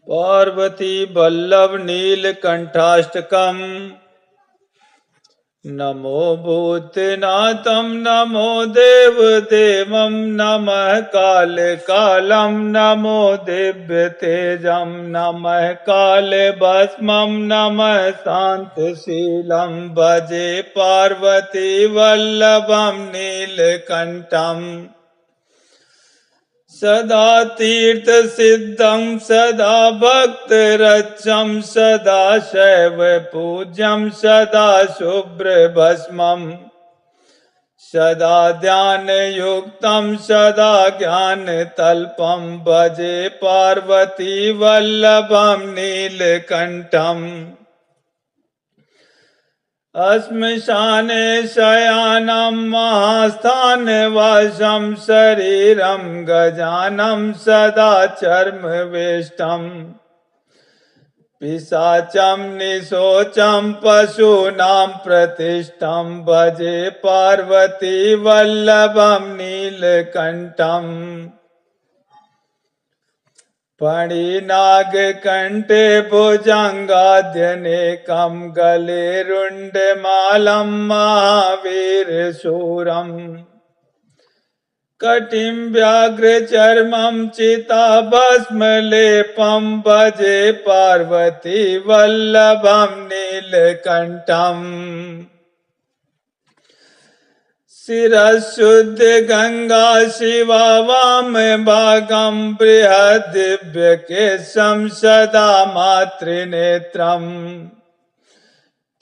पार्वती वल्लभ नीलकंठाष्टकम्। नमो भूतनाथं नमो देवदेवं नमः कालकालं नमो दिव्यतेजं नमः कालभस्मं नमः शान्तशीलं भजे पार्वती वल्लभं नीलकण्ठम्। सदा तीर्थ सिद्धं सदा भक्तरक्षं सदा शैव पूज्यं सदा शुभ्रभस्मं सदा ध्यानयुक्तं सदा ज्ञानतल्पं भजे पार्वती वल्लभं नीलकण्ठम्। अस्मशाने शयानं महास्थानवासं शरीरं गजानं सदा चर्मवेष्टम् पिशाचं निशोचं पशूनां प्रतिष्ठं भजे पार्वती वल्लभं नीलकण्ठम्। फणिनागकण्ठे भुजङ्गाद्यनेकं गले रुण्डमालं महावीरशूरम् कटिं व्याघ्रचर्मं चिताभस्मलेपं भजे पार्वती वल्लभं नीलकण्ठम्। शिरशुद्ध गंगा शिवा वाम भागं बृहद्दिव्यकेशं सदा मातृनेत्रम्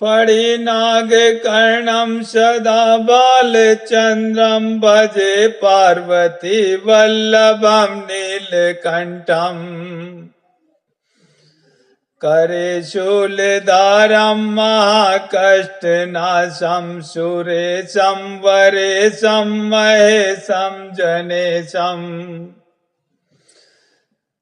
फणिनागकर्णं सदा बालचन्द्रं भजे पार्वती वल्लभं नीलकण्ठम्। करे शूलधारं महाकष्टनाशं सुरेशं वरेशं महेशं जनेशं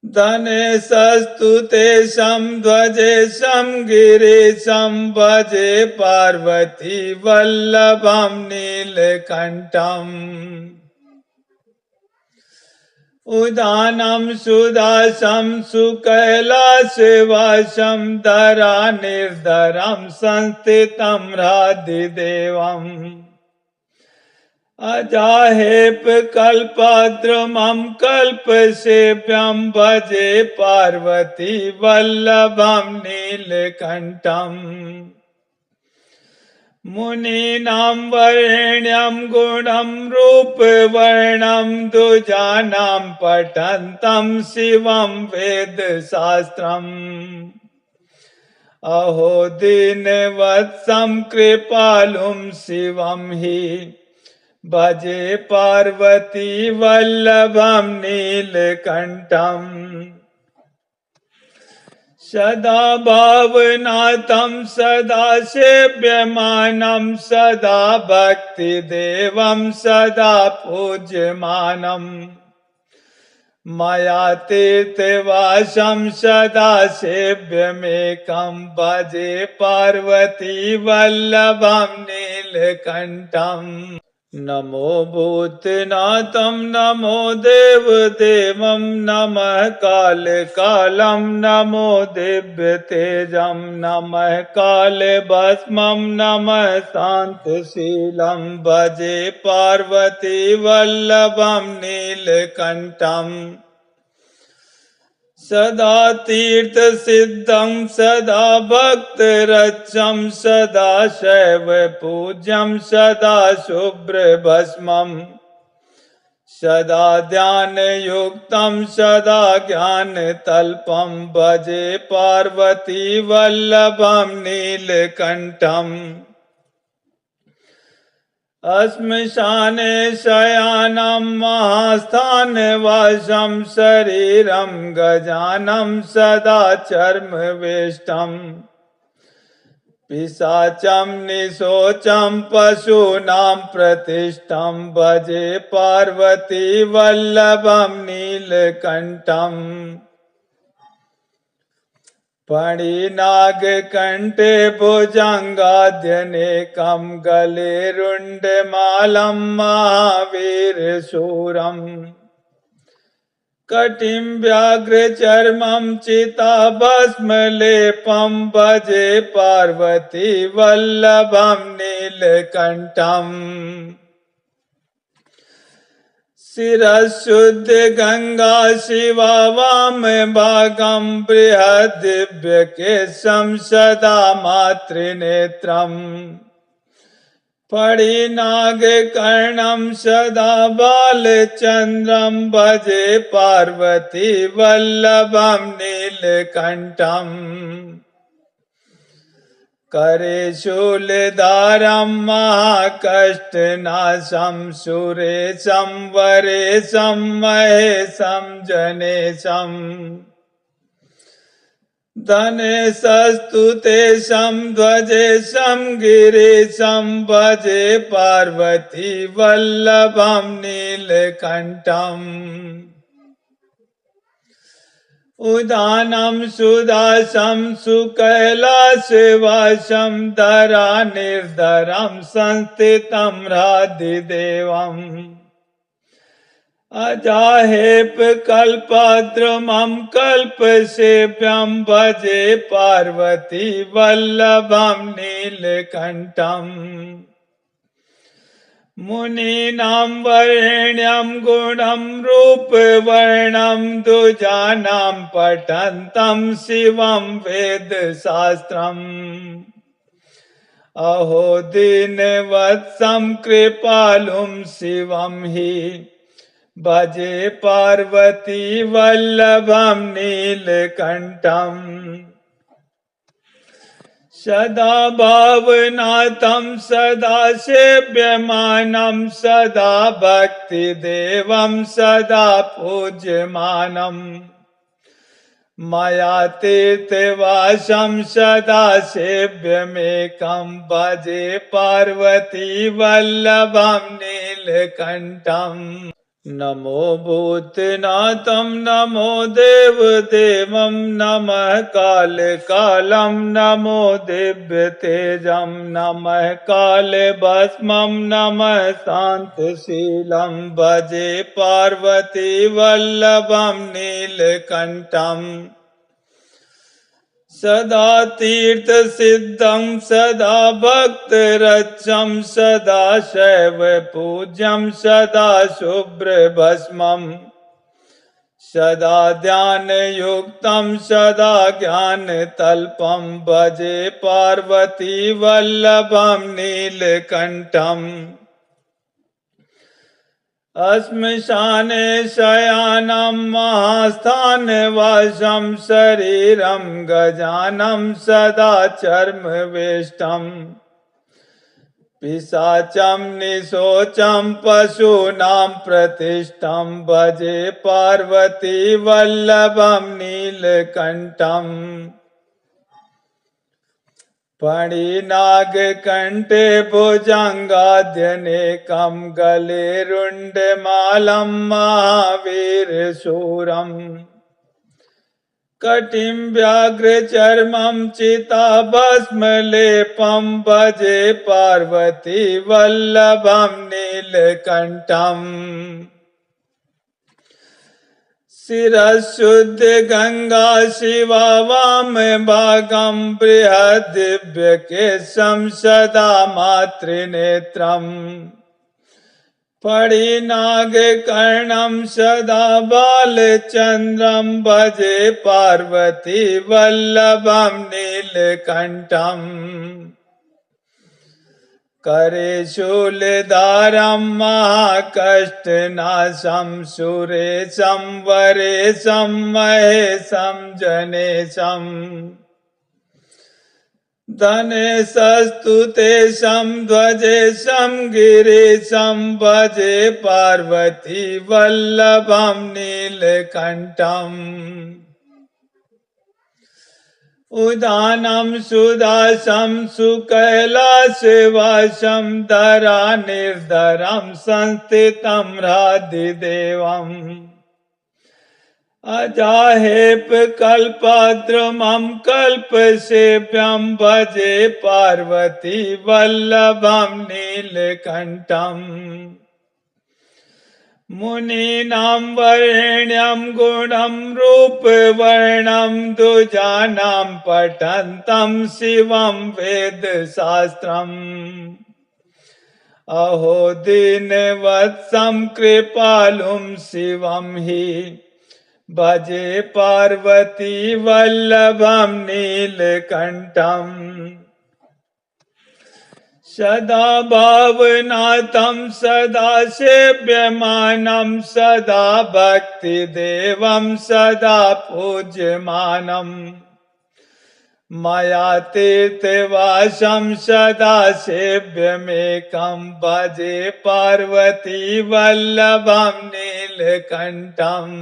धनेशस्तु तेषं ध्वजेशं गिरीशं भजे पार्वती वल्लभं नीलकण्ठम्। उदानं सुदासं सुकैलासवासं धरानिर्धरं संस्थितं हृदिदेवम् अजाहेपकल्पद्रुमं कल्पसेव्यं भजे पार्वती वल्लभं नीलकण्ठम्। मुनीनां वरेण्यं गुणं रूपवर्णं द्विजानां पठन्तं शिवं वेदशास्त्रम् अहो दीनवत्सं कृपालुं शिवं हि भजे पार्वती वल्लभं नीलकण्ठम्। सदा भावनाथं सदा सेव्यमानं सदा भक्तिदेवं सदा पूज्यमानं मया तीर्थवासं सदा सेव्यमेकं भजे पार्वती वल्लभं नीलकण्ठम्। नमो भूतनाथं नमो देवदेवं नमः कालकालं नमो दिव्यतेजं नमः कालभस्मं नमः शान्तशीलं भजे पार्वती वल्लभं नीलकण्ठम्। सदा तीर्थ सिद्धं सदा भक्तरक्षं सदा शैव पूज्यं सदा शुभ्रभस्मं सदा ध्यानयुक्तं सदा ज्ञानतल्पं भजे पार्वती वल्लभं नीलकण्ठम्। अस्मशाने शयानं महास्थानवासं शरीरं गजानं सदा चर्मवेष्टम् पिशाचं निशोचं पशूनां प्रतिष्ठं भजे पार्वती वल्लभं नीलकण्ठम्। फणिनागकण्ठे भुजङ्गाद्यनेकं गले रुण्डमालं महावीरशूरम् कटिं व्याघ्रचर्मं चिताभस्मलेपं भजे पार्वती वल्लभं नीलकण्ठम् शिरशुद्ध गंगा शिवा वाम भागं बृहद्दिव्यकेशं सदा मातृनेत्रम् फणिनागकर्णं सदा बालचन्द्रं भजे पार्वती वल्लभं नीलकण्ठम् करे शूलधारं महाकष्टनाशं सुरेशं वरेशं महेशं जनेशम् धनेशस्तु तेषं ध्वजेशं गिरीशं भजे पार्वती वल्लभं नीलकण्ठम् उदानं सुदासं सुकैलासवासं धरानिर्धरं संस्थितं हृदिदेवम् अजाहेप कल्पद्रुमं कल्पसेव्यं भजे पार्वती वल्लभं नीलकण्ठम् मुनीनां वरेण्यं गुणं रूपवर्णं द्विजानां पठन्तं शिवं वेदशास्त्रम् अहो दीनवत्सं कृपालुं शिवं हि भजे पार्वती वल्लभं नीलकण्ठम् सदा भावनाथं सदा सेव्यमानं सदा भक्तिदेवं सदा पूज्यमानम् मया तीर्थवासं सदा सेव्यमेकं भजे पार्वती वल्लभं नीलकण्ठम् नमो भूतनाथं नमो देवदेवं नमः कालकालं नमो दिव्यतेजं नमः कालभस्मं नमः शान्तशीलं भजे पार्वती वल्लभं नीलकण्ठम् सदा तीर्थसिद्धं सदा भक्तरक्षं सदा शैव पूज्यं सदा शुभ्रभस्मं सदा ध्यानयुक्तं सदा ज्ञानतल्पं भजे पार्वती वल्लभं नीलकण्ठम् श्मशाने शयानं महास्थानवासं शरीरं गजानं सदा चर्मवेष्टम् पिशाचं निशोचं पशूनां प्रतिष्ठं भजे पार्वती वल्लभं नीलकण्ठम् फणिनागकण्ठे भुजङ्गाद्यनेकं गले रुण्डमालं महावीरशूरम् कटिं व्याघ्रचर्मं चिताभस्मलेपं भजे पार्वती वल्लभं नीलकण्ठम् शिरशुद्ध गंगा शिवा वाम भागं बृहद्दिव्यकेशं सदा मातृनेत्रम् फणिनागकर्णं सदा बालचन्द्रं भजे पार्वती वल्लभं नीलकण्ठम् करे शूलधारं महाकष्टनाशं सुरेशं वरेशं महेशं जनेशम् धनेशस्तु तेषं ध्वजेशं गिरीशं भजे पार्वती वल्लभं नीलकण्ठम् उदानं सुदासं सुकैलासवासं धरानिर्धरं संस्थितं हृदिदेवम् अजाहेप कल्पद्रुमं कल्पसेव्यं भजे पार्वती वल्लभं नीलकण्ठम् मुनीनां वरेण्यं गुणं रूपवर्णं द्विजानां पठन्तं शिवं वेदशास्त्रम् अहो दीनवत्सं कृपालुं शिवं हि भजे पार्वती वल्लभं नीलकण्ठम् सदा भावनाथं सदा सेव्यमानं सदा भक्तिदेवं सदा पूज्यमानम् मया तीर्थवासं सदा सेव्यमेकं भजे पार्वती वल्लभं नीलकण्ठम्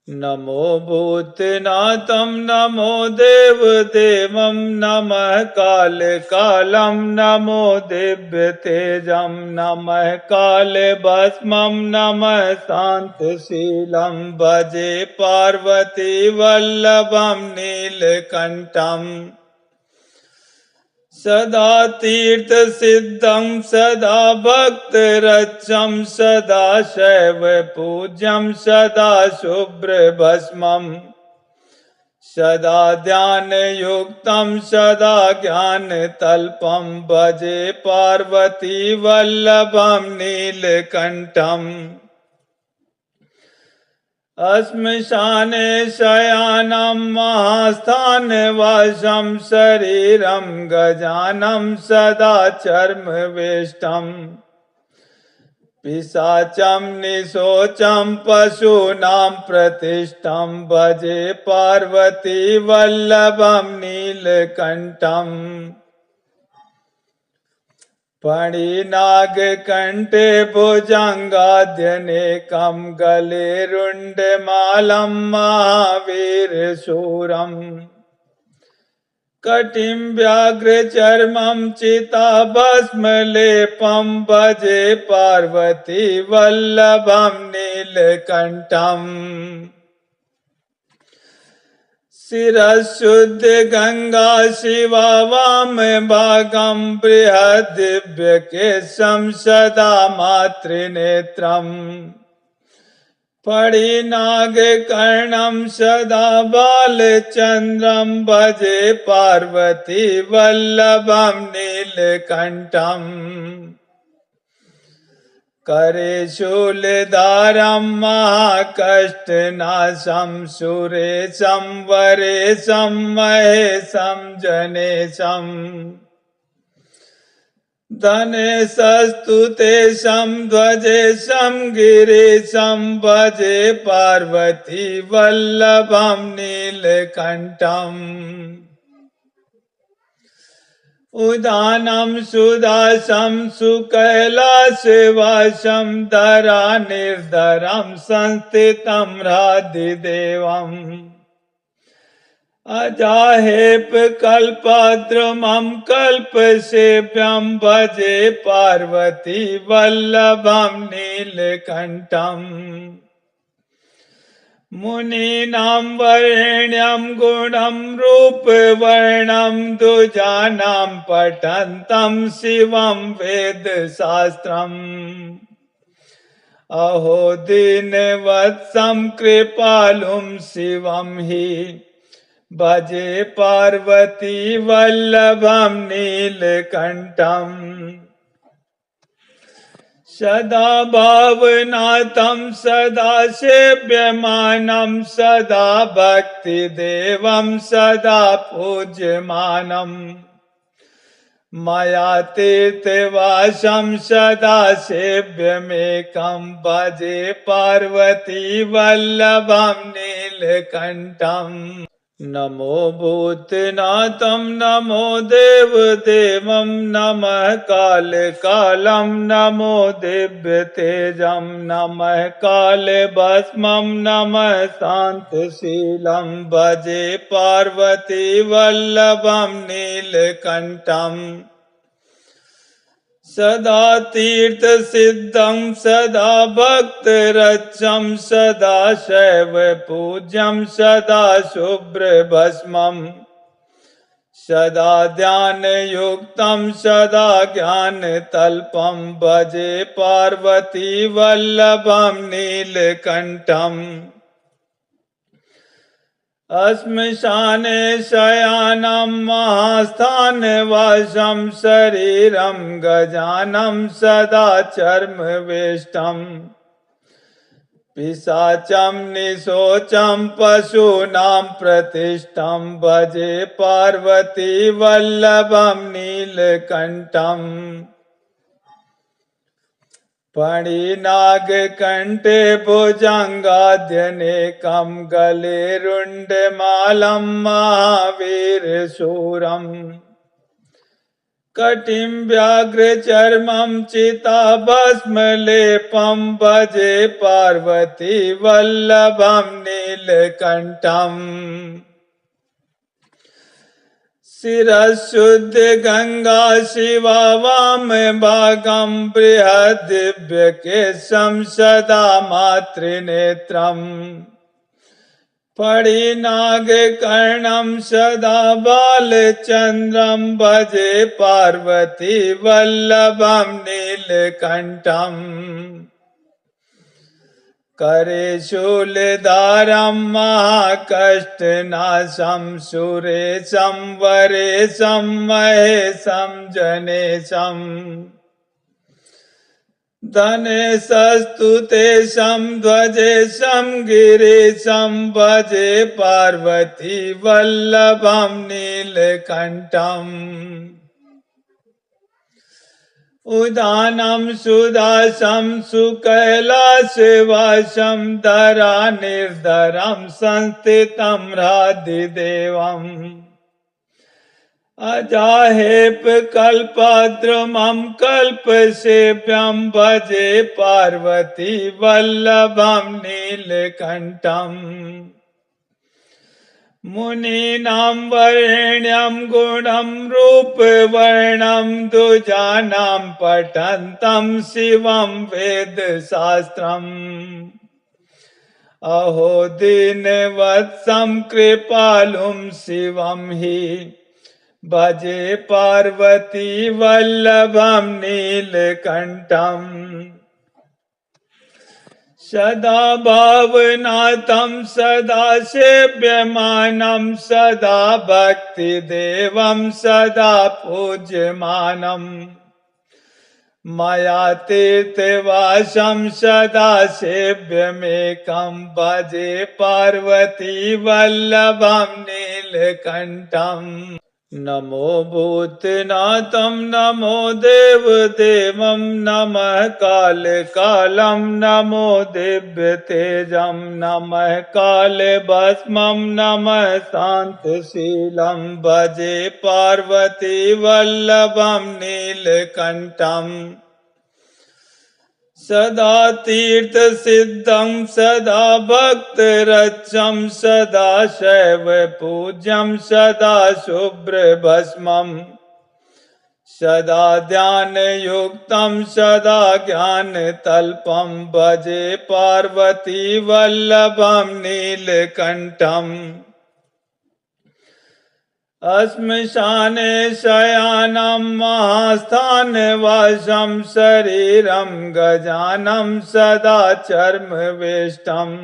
नमो भूतनाथं नमो देवदेवं नमः कालकालं नमो दिव्यतेजं नमः कालभस्मं नमः शान्तशीलं भजे पार्वती वल्लभं नीलकण्ठम् सदा तीर्थसिद्धं सदा भक्तरक्षं सदा शैव पूज्यं सदा शुभ्रभस्मं सदा ध्यानयुक्तं सदा ज्ञानतल्पं भजे पार्वती वल्लभं नीलकण्ठम् अस्मशाने शयानं महास्थानवासं शरीरं गजानं सदा चर्मवेष्टम् पिशाचं निशोचं पशूनां प्रतिष्ठं भजे पार्वती वल्लभं नीलकण्ठम् फणिनागकण्ठे भुजङ्गाद्यनेकं गले रुण्डमालं महावीरशूरम् कटिं व्याघ्रचर्मं चिताभस्मलेपं भजे पार्वती वल्लभं नीलकण्ठम् शिरशुद्ध गंगा शिवा वाम भागं बृहद्दिव्यकेशं सदा मातृनेत्रम् फणिनागकर्णं सदा बालचन्द्रं भजे पार्वती वल्लभं नीलकण्ठम् करे शूलधारं महाकष्टनाशं सुरेशं वरेशं महेशं जनेशं धनेशस्तु तेषं ध्वजेशं गिरीशं भजे पार्वती वल्लभं नीलकण्ठम् उदानं सुदासं सुकैलासवासं धरानिर्धरं संस्थितं हृदिदेवम् अजाहेपकल्पद्रुमं कल्पसेव्यं भजे पार्वती वल्लभं नीलकण्ठम् मुनीनां वरेण्यं गुणं रूपवर्णं द्विजानां पठन्तं शिवं वेदशास्त्रम् अहो दीनवत्सं कृपालुं शिवं हि भजे पार्वती वल्लभं नीलकण्ठम् सदा भावनाथं सदा सेव्यमानं सदा भक्तिदेवं सदा पूज्यमानम् मया तीर्थवासं सदा सेव्यमेकं भजे पार्वती वल्लभं नीलकण्ठम् नमो भूतनाथं नमो देवदेवं नमः कालकालं नमो दिव्यतेजं नमः कालभस्मं नमः शान्तशीलं भजे पार्वती वल्लभं नीलकण्ठम् सदा तीर्थसिद्धं सदा भक्तरक्षं सदा शैव पूज्यं सदा शुभ्रभस्मं सदा ध्यानयुक्तं सदा ज्ञानतल्पं भजे पार्वती वल्लभं नीलकण्ठम् अस्मिशाने शयानं महास्थानवासं शरीरं गजानं सदा चर्मवेष्टम् पिशाचं निशोचं पशूनां प्रतिष्ठं भजे पार्वती वल्लभं नीलकण्ठम् फणिनागकण्ठे भुजङ्गाद्यनेकं गले रुण्डमालं महावीरशूरम् कटिं व्याघ्रचर्मं चिताभस्मलेपं भजे पार्वती वल्लभं नीलकण्ठम् शिरःशुद्धगङ्गा शिवा वामभागं बृहद्दिव्यकेशं सदा मातृनेत्रम् फणिनागकर्णं सदा बालचन्द्रं भजे पार्वती वल्लभं नीलकण्ठम् करे शूलधारं महाकष्टनाशं सुरेशं वरेशं महेशं जनेशम् धनेशस्तु तेषां ध्वजेशं गिरीशं भजे पार्वती वल्लभं नीलकण्ठम् उदानं सुदासं सुकैलासवासं धरानिर्धरं संस्थितं हृदिदेवम् अजाहेपकल्पद्रुमं कल्पसेव्यं भजे पार्वती वल्लभं नीलकण्ठम् मुनीनां वरेण्यं गुणं रूपवर्णं द्विजानां पठन्तं शिवं वेदशास्त्रम् अहो दीनवत्सं कृपालुं शिवं हि भजे पार्वती वल्लभं नीलकण्ठम् सदा भावनाथं सदा सेव्यमानं सदा भक्तिदेवं सदा पूज्यमानम् मया तीर्थवासं सदा सेव्यमेकं भजे पार्वती वल्लभं नीलकण्ठम् नमो भूतनाथं नमो देवदेवं नमः कालकालं नमो दिव्यतेजं नमः कालभस्मं नमः शान्तशीलं भजे पार्वती वल्लभं नीलकण्ठम् सदा तीर्थसिद्धं सदा भक्तरक्षं सदा शैव पूज्यं सदा शुभ्रभस्मं सदा ध्यानयुक्तं सदा ज्ञानतल्पं भजे पार्वती वल्लभं नीलकण्ठम् अस्मिशाने शयानं महास्थानवासं शरीरं गजानं सदा चर्मवेष्टम्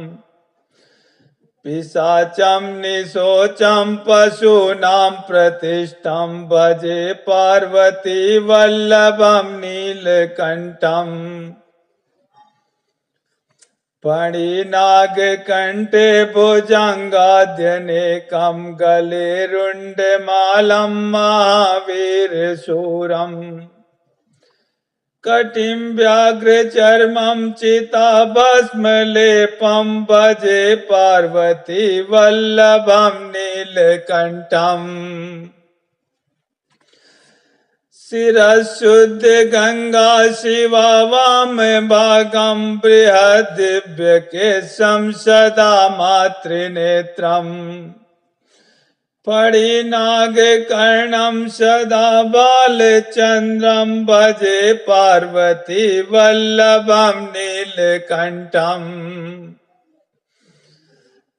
पिशाचं निशोचं पशूनां प्रतिष्ठं भजे पार्वती वल्लभं नीलकण्ठम् फणिनागकण्ठे भुजङ्गाद्यनेकं गले रुण्डमालं महावीरशूरम् कटिं व्याघ्रचर्मं चिताभस्मलेपं भजे पार्वती वल्लभं नीलकण्ठम् शिरःशुद्धगङ्गा शिवा वामभागं बृहद्दिव्यकेशं सदा मातृनेत्रम् फणिनागकर्णं सदा बालचन्द्रं भजे पार्वती वल्लभं नीलकण्ठम्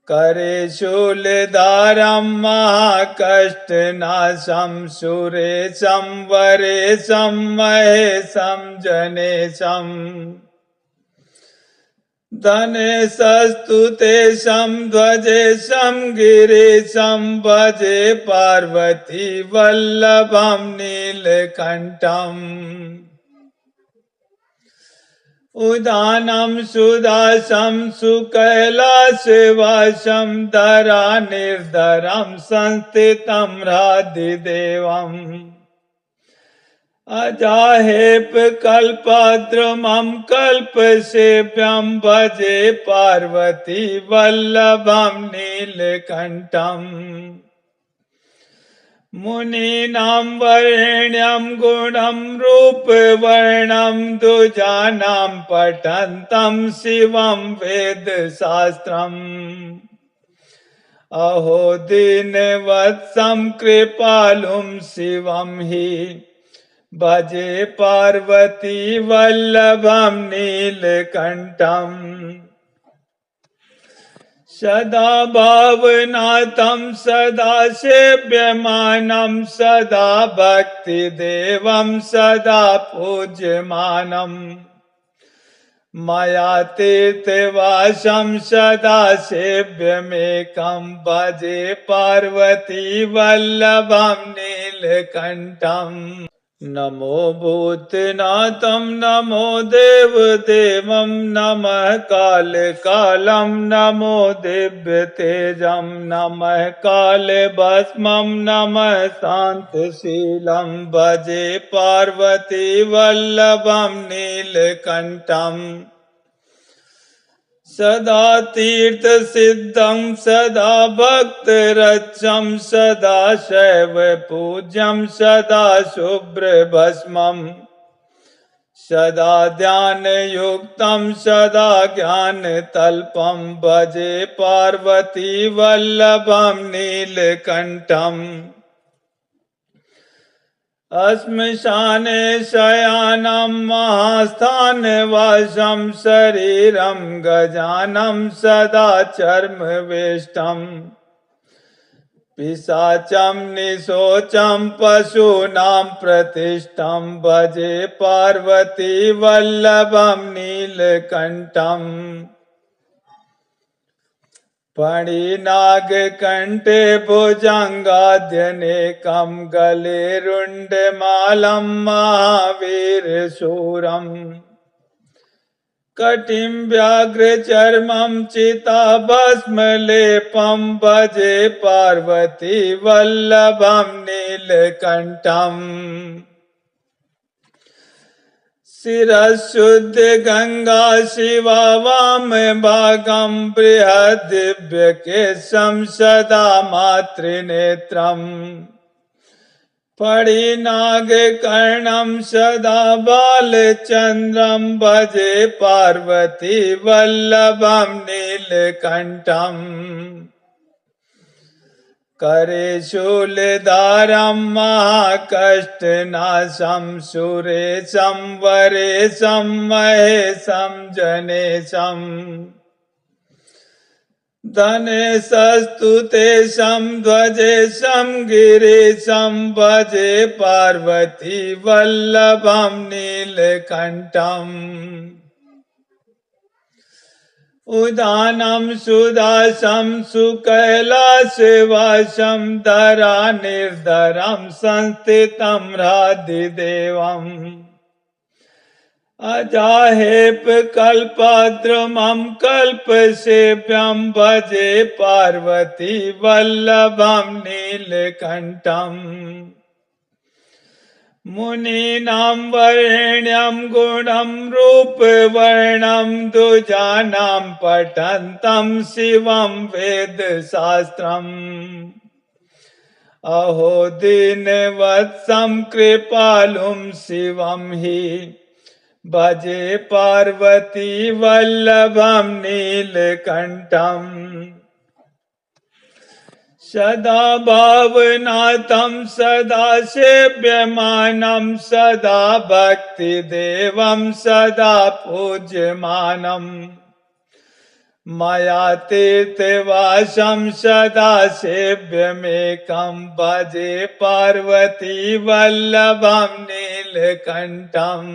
करे शूलधारं महाकष्टनाशं सुरेशं वरेशं महेशं जनेशं धनेशस्तु तेषं ध्वजेशं गिरीशं भजे पार्वती वल्लभं नीलकण्ठम् उदानं सुदासं सुकैलासवासं धरानिर्धरं संस्थितं हृदिदेवम् अजाहेप कल्पद्रुमं कल्पसेव्यं भजे पार्वती वल्लभं नीलकण्ठम् मुनीनां वरेण्यं गुणं रूपवर्णं द्विजानां पठन्तं शिवं वेदशास्त्रम् अहो दीनवत्सं कृपालुं शिवं हि भजे पार्वती वल्लभं नीलकण्ठम् सदा भावनाथं सदा सेव्यमानं सदा भक्तिदेवं सदा पूज्यमानम् मया तीर्थवासं सदा सेव्यमेकं भजे पार्वती वल्लभं नीलकण्ठम् नमो भूतनाथं नमो देवदेवं नमः कालकालं नमो दिव्यतेजं नमः कालभस्मं नमः शान्तशीलं भजे पार्वती वल्लभं नीलकण्ठम् सदा तीर्थसिद्धं सदा भक्तरक्षं सदा शैव पूज्यं सदा शुभ्रभस्मं सदा ध्यानयुक्तं सदा ज्ञानतल्पं भजे पार्वती वल्लभं नीलकण्ठम् अस्मशाने शयानं महास्थानवासं शरीरं गजानं सदा चर्मवेष्टम् पिशाचं निशोचं पशूनां प्रतिष्ठं भजे पार्वती वल्लभं नीलकण्ठम् फणिनागकण्ठे भुजङ्गाद्यनेकं गले रुण्डमालं महावीरशूरम् कटिं व्याघ्रचर्मं चिताभस्मलेपं भजे पार्वती वल्लभं नीलकण्ठम् शिरशुद्ध गंगा शिवा वाम भागं बृहद्दिव्यकेशं सदा मातृनेत्रम् फणिनागकर्णं सदा बालचन्द्रं भजे पार्वती वल्लभं नीलकण्ठम् करे शूलधारं महाकष्टनाशं सुरेशं वरेशं महेशं जनेशं धनेशस्तु तेषं ध्वजेशं गिरीशं भजे पार्वती वल्लभं नीलकण्ठम् उदानं सुदासं सुकैलासवासं धरानिर्धरं संस्थितं हृदिदेवम् अजाहेप कल्पद्रुमं कल्पसेव्यं भजे पार्वती वल्लभं नीलकण्ठम् मुनीनां वरेण्यं गुणं रूपवर्णं द्विजानां पठन्तं शिवं वेदशास्त्रम् अहो दीनवत्सं कृपालुं शिवं हि भजे पार्वती वल्लभं नीलकण्ठम् सदा भावनाथं सदा सेव्यमानं सदा भक्तिदेवं सदा पूज्यमानम् मायातीर्थवासं सदा सेव्यमेकं भजे पार्वती वल्लभं नीलकण्ठम्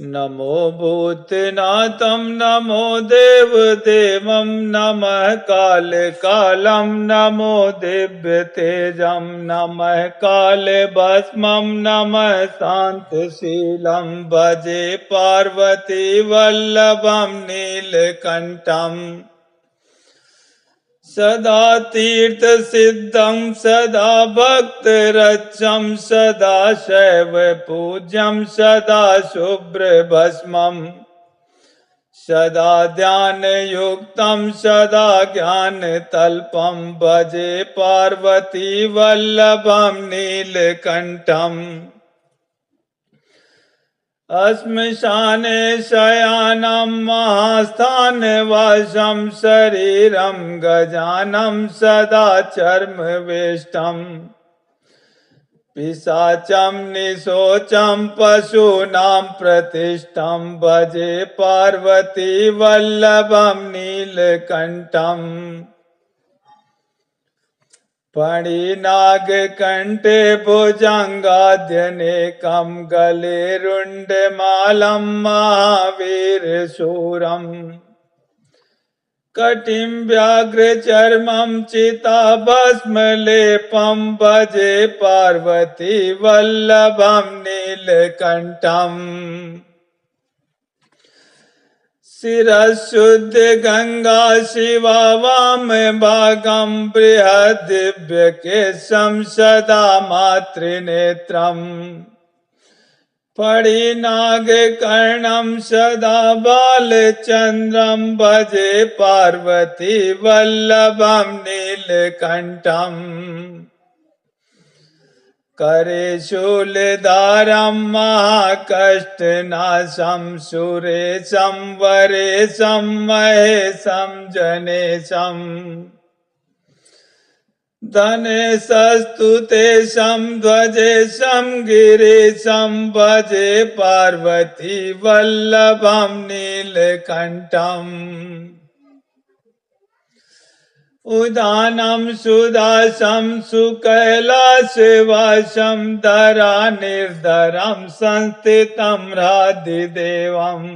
नमो भूतनाथं नमो देवदेवं नमः कालकालं नमो दिव्यतेजं नमः कालभस्मं नमः शान्तशीलं भजे पार्वती वल्लभं नीलकण्ठम् सदा तीर्थ सिद्धं सदा भक्तरक्षं सदा शैव पूज्यं सदा शुभ्र भस्मं सदा ध्यान युक्तं सदा ज्ञान तल्पं भजे पार्वती वल्लभं नीलकण्ठम् अस्मशाने शयानं महास्थानवासं शरीरं गजानं सदा चर्मवेष्टम् पिशाचं निशोचं पशूनां प्रतिष्ठं भजे पार्वती वल्लभं नीलकण्ठम् फणिनागकण्ठे भुजङ्गाद्यनेकं गले रुण्डमालं महावीरशूरम् कटिं व्याघ्रचर्मं चिताभस्मलेपं भजे पार्वती वल्लभं नीलकण्ठम् शिरशुद्ध गंगा शिवा वाम भागं बृहद्दिव्यकेशं सदा मातृनेत्रम् फणिनागकर्णं सदा बालचन्द्रं भजे पार्वती वल्लभं नीलकण्ठम् करे शूलधारं महाकष्टनाशं सुरेशं वरेशं महेशं जनेशं धनेशस्तु तेषं ध्वजेशं गिरीशं भजे पार्वती वल्लभं नीलकण्ठम् उदानं सुदासं सुकैलासवासं धरानिर्धरं संस्थितं हृदिदेवम्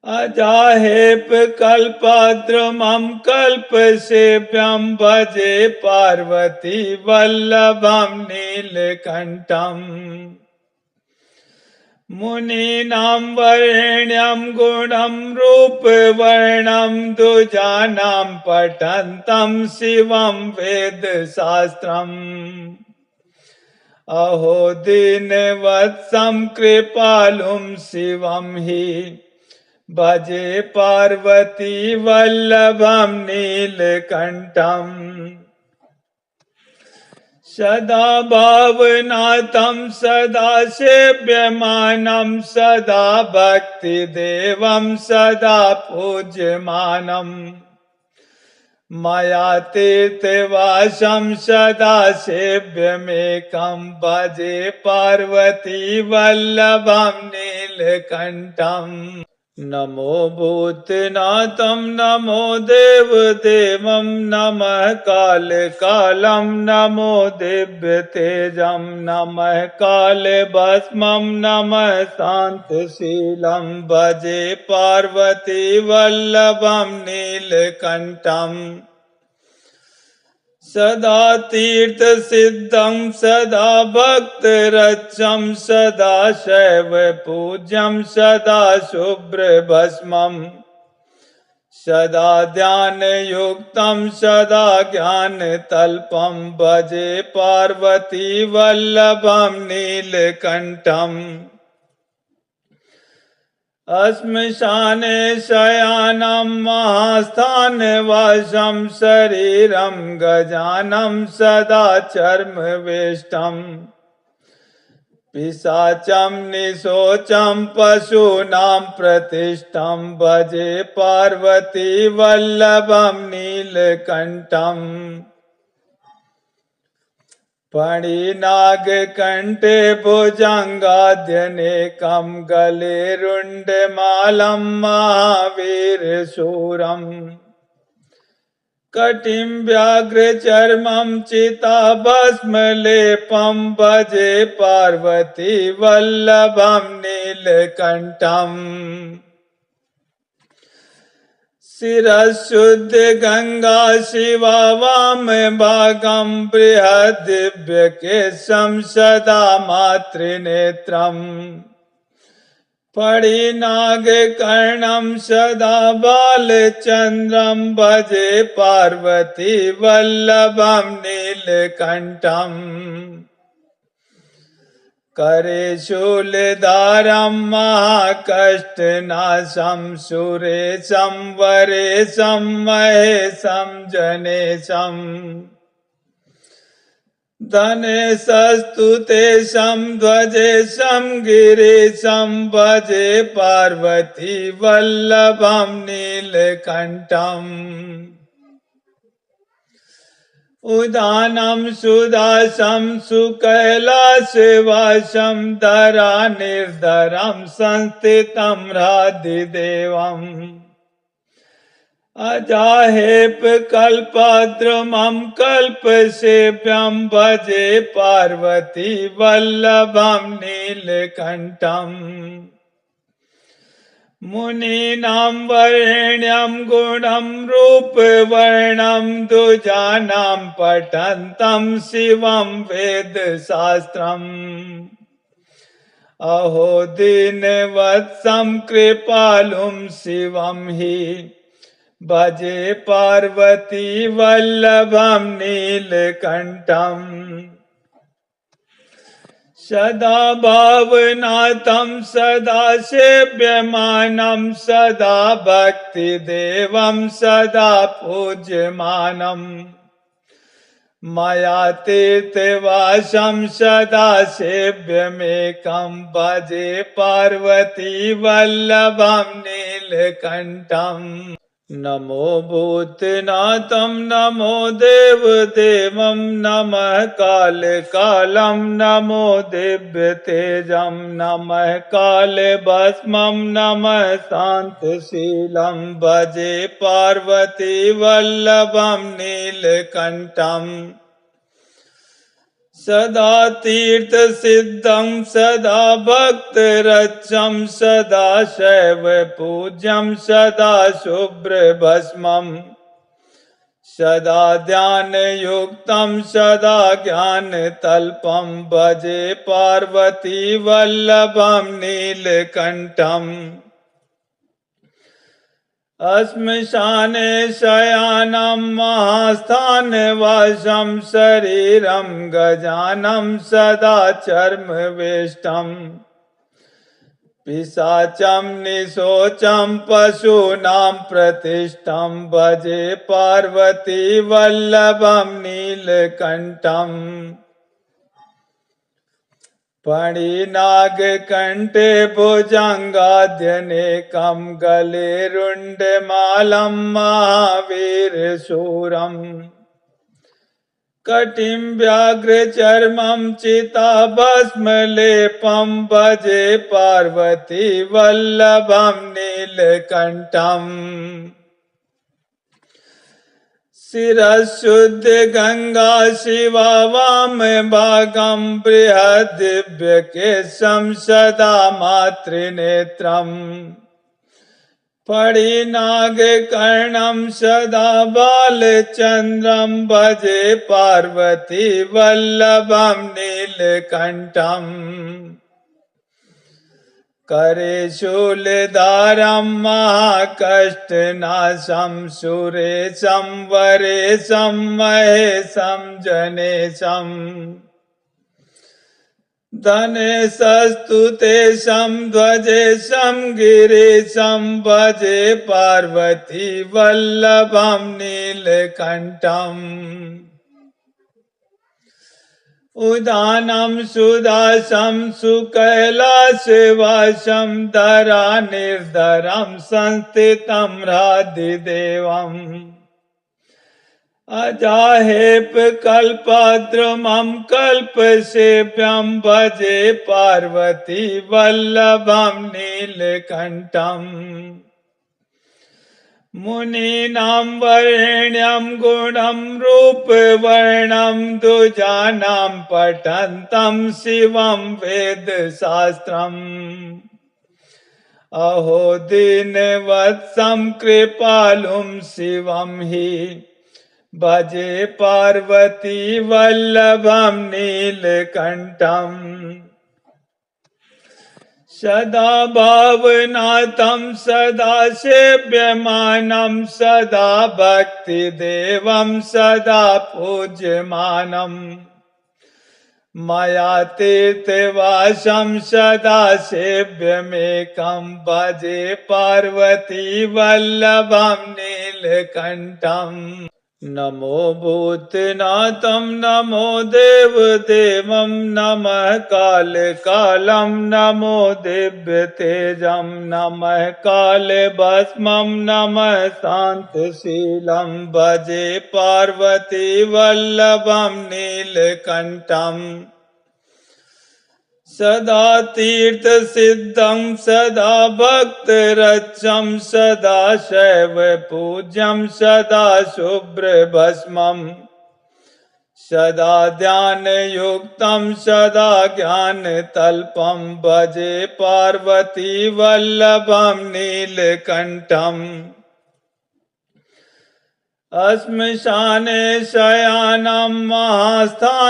अजाहेपकल्पद्रुमं कल्पसेव्यं भजे पार्वती वल्लभं नीलकण्ठम् मुनीनां वरेण्यं गुणं रूपवर्णं दुजानां पठन्तं शिवं वेदशास्त्रम् अहो दीनवत्सं कृपालुं शिवं हि भजे पार्वती वल्लभं नीलकण्ठम् सदा भावनाथं सदा सेव्यमानं सदा भक्तिदेवं सदा पूज्यमानम् मायातीर्थवासं सदा सेव्यमेकं भजे पार्वती वल्लभं नीलकण्ठम् नमो भूतनाथं नमो देवदेवं नमः कालकालं नमो दिव्यतेजं नमः कालभस्मं नमः शान्तशीलं भजे पार्वती वल्लभं नीलकण्ठम् सदा तीर्थ सिद्धं सदा भक्तरक्षं सदा शैव पूज्यं सदा शुभ्र भस्मं सदा ध्यान युक्तं सदा ज्ञान तल्पं भजे पार्वती वल्लभं नीलकण्ठम् अस्मशाने शयानं महास्थानवासं शरीरं गजानं सदा चर्मवेष्टम् पिशाचं निशोचं पशूनां प्रतिष्ठं भजे पार्वती वल्लभं नीलकण्ठम् फणिनागकण्ठे भुजङ्गाद्यनेकं गले रुण्डमालं महावीरशूरम् कटिं व्याघ्रचर्मं चिताभस्मलेपं भजे पार्वती वल्लभं नीलकण्ठम् शिरःशुद्ध गंगा शिवा वाम भागं बृहद्दिव्यकेशं सदा मातृनेत्रम् फणिनागकर्णं सदा बालचन्द्रं भजे पार्वती वल्लभं नीलकण्ठम् करे शूलधारं महाकष्टनाशं सुरेशं वरेशं महेशं जनेशं धनेशस्तु तेषं ध्वजेशं गिरीशं भजे पार्वती वल्लभं नीलकण्ठम् उदानं सुदासं सुकैलासवासं धरानिर्धरं संस्थितं हृदिदेवम् अजाहेपकल्पद्रुमं कल्पसेव्यं भजे पार्वती वल्लभं नीलकण्ठम् मुनीनां वरेण्यं गुणं रूपवर्णं द्विजानां पठन्तं शिवं वेदशास्त्रम् अहो दीनवत्सं कृपालुं शिवं हि भजे पार्वती वल्लभं नीलकण्ठम् सदा भावनाथं सदा सेव्यमानं सदा भक्तिदेवं सदा पूज्यमानम् मया तीर्थवासं सदा सेव्यमेकं भजे पार्वती वल्लभं नीलकण्ठम् नमो भूतनाथं नमो देवदेवं नमः कालकालं नमो दिव्यतेजं नमः कालभस्मं नमः शान्तशीलं भजे पार्वती वल्लभं नीलकण्ठम् सदा तीर्थसिद्धं सदा भक्तरक्षं सदा शैव पूज्यं सदा शुभ्रभस्मं सदा ध्यानयुक्तं सदा ज्ञानतल्पं भजे पार्वती वल्लभं नीलकण्ठम् अस्मशाने शयानं महास्थानवासं शरीरं गजानं सदा चर्मवेष्टम् पिशाचं निशोचं पशूनां प्रतिष्ठं भजे पार्वती वल्लभं नीलकण्ठम् फणिनागकण्ठे भुजङ्गाद्यनेकं गले रुण्डमालं महावीरशूरम् कटिं व्याघ्रचर्मं चिताभस्मलेपं भजे पार्वती वल्लभं नीलकण्ठम् शिरःशुद्ध गंगा शिवा वाम भागं बृहद्दिव्यकेशं सदा मातृनेत्रम् फणिनागकर्णं सदा बालचन्द्रं भजे पार्वती वल्लभं नीलकण्ठम् करे शूलधारं महाकष्टनाशं सुरेशं वरेशं महेशं जनेशं धनेशस्तु तेषं ध्वजेशं गिरीशं भजे पार्वती वल्लभं नीलकण्ठम् उदानं सुदासं सुकैलासवासं धरानिर्धरं संस्थितं हृदिदेवम् अजाहेप कल्पद्रुमं कल्पसेव्यं भजे पार्वती वल्लभं नीलकण्ठम् मुनीनां वरेण्यं गुणं रूपवर्णं द्विजानां पठन्तं शिवं वेदशास्त्रम् अहो दीनवत्सं कृपालुं शिवं हि भजे पार्वती वल्लभं नीलकण्ठम् सदा भावनाथं सदा सेव्यमानं सदा भक्तिदेवं सदा पूज्यमानम् मया तीर्थवासं सदा सेव्यमेकं भजे पार्वती वल्लभं नीलकण्ठम् नमो भूतनाथं नमो देवदेवं नमः कालकालं नमो दिव्यतेजं नमः कालभस्मं नमः शान्तशीलं भजे पार्वती वल्लभं नीलकण्ठम् सदा तीर्थसिद्धं सदा भक्तरक्षं सदा शैव पूज्यं सदा शुभ्रभस्मं सदा ध्यानयुक्तं सदा ज्ञानतल्पं भजे पार्वती वल्लभं नीलकण्ठम् श्मशाने शयानं महास्थानवासं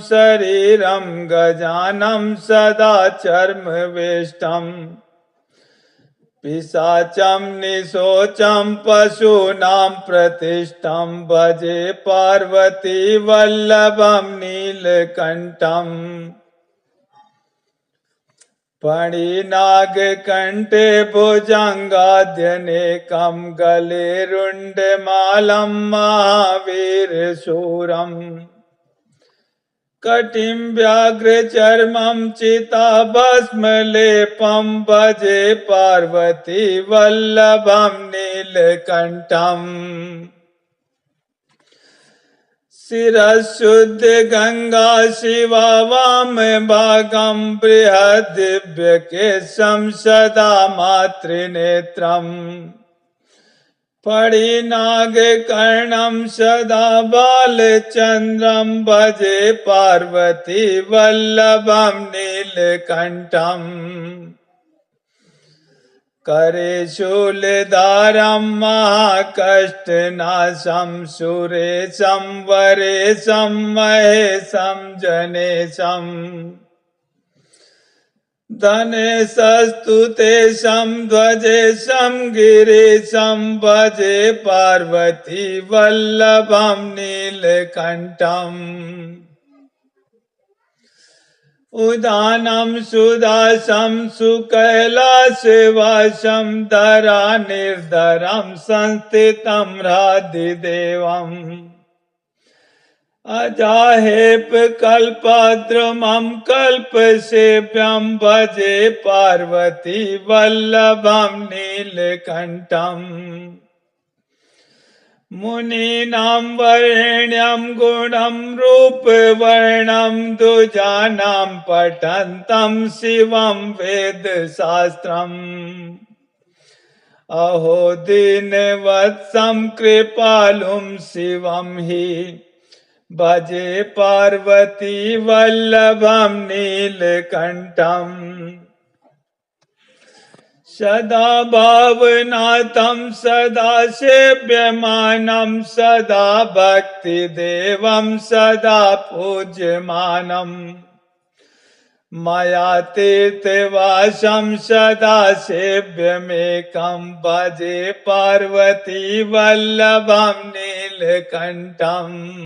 शरीरं गजानं सदा चर्मवेष्टम् पिशाचं निशोचं पशूनां प्रतिष्ठं भजे पार्वती वल्लभं नीलकण्ठम् फणिनागकण्ठे भुजङ्गाद्यनेकं गले रुण्डमालं महावीरशूरम् कटिं व्याघ्रचर्मं चिताभस्मलेपं भजे पार्वती वल्लभं नीलकण्ठम् शिरशुद्ध गंगा शिवा वाम भागं बृहद्दिव्यकेशं सदा मातृनेत्रम् फणिनागकर्णं सदा बालचन्द्रं भजे पार्वती वल्लभं नीलकण्ठम् करे शूलधारं महाकष्टनाशं सुरेशं वरेशं महेशं जनेशं धनेशस्तु तेषं ध्वजेशं गिरीशं भजे पार्वती वल्लभं नीलकण्ठम् उदानं सुदासं सुकैलासवासं धरानिर्धरं संस्थितं हृदिदेवम् अजाहेप कल्पद्रुमं कल्पसेव्यं भजे पार्वती वल्लभं नीलकण्ठम् मुनीनां वरेण्यं गुणं रूपवर्णं द्विजानां पठन्तं शिवं वेदशास्त्रम् अहो दीनवत्सं कृपालुं शिवं हि भजे पार्वती वल्लभं नीलकण्ठम् सदा भावनाथं सदा सेव्यमानं सदा भक्तिदेवं सदा पूज्यमानम् मया तीर्थवासं सदा सेव्यमेकं भजे पार्वती वल्लभं नीलकण्ठम्।